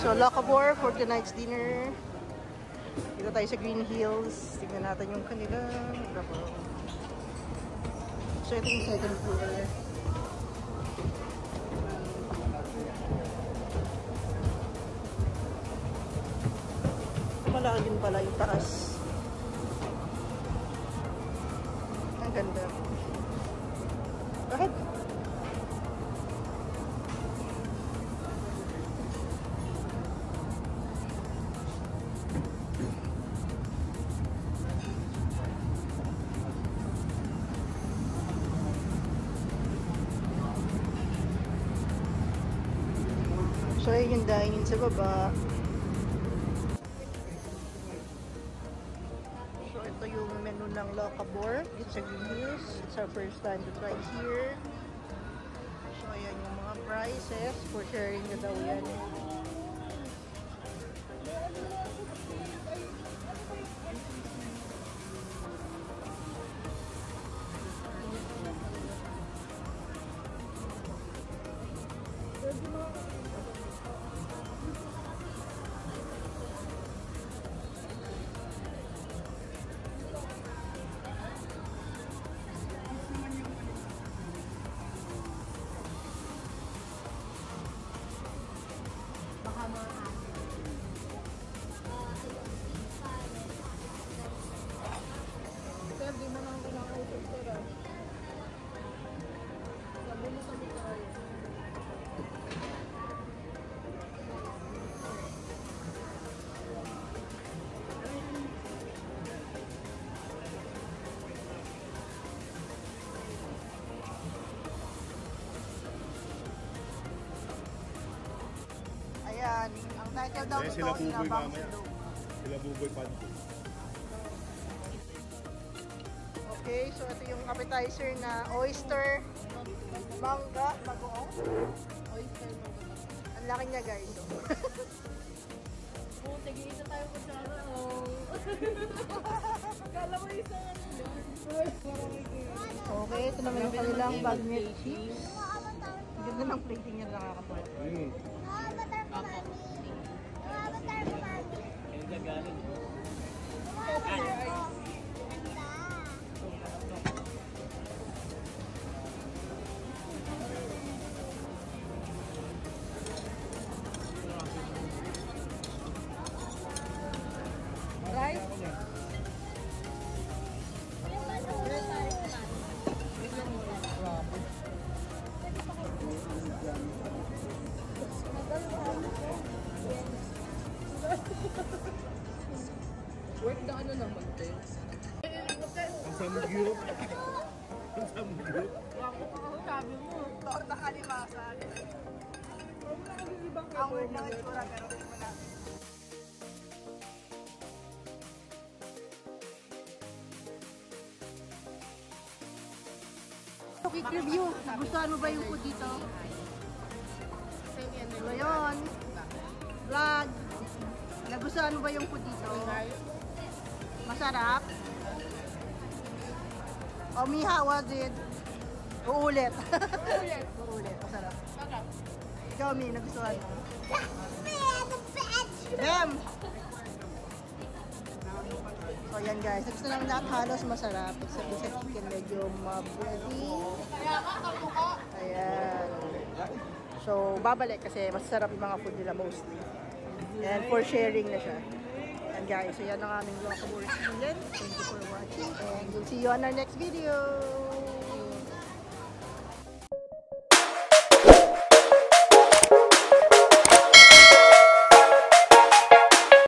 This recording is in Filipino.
so Locavor for tonight's dinner. Dito tayo sa Green Hills. Tingnan natin yung kanilang Locavor. So ito yung second floor. Malaki din pala yung taas. Ang ganda. Bakit? So, yun yung dining sa baba. So, ito yung menu ng Locavor. It's a Green Hills. It's our first time to try here. So, ayan yung mga prices. For sharing na daw yan. Ayan, ang title daw ito, Sinabang Silog. Sila Buboy Panto. Okay, so ito yung appetizer na oyster, mangga, bagoong. Oyster, mangga. Ang laki niya guys. Oo, tigil-isa tayo po siya. Kala mo isa nga nila. Okay, ito naman yung kanilang bagnet chips. Ganda ng plating niya, nakakatuwa. Rice? Work na ano naman din. Ang samgyup. Ang samgyup. Ako sabi mo. Torta kalimasan. Ang word ng itsura pero hindi mo natin. Quick review. Nagustuhan mo ba yung food dito? So yun. Vlog. Nagustuhan mo ba yung food dito? Masarap? O Miha, was it? Uulit. Uulit. Masarap. Ikaw, Mi, nagustuhan mo? Damn! So yan guys, gusto naman lahat halos masarap. Sabi sa chicken medyo mabready. Ayan. So babalik kasi masarap yung mga food nila mostly. And for sharing na siya. And guys, so yan ang aming Locavor experience. Thank you for watching and we'll see you on our next video.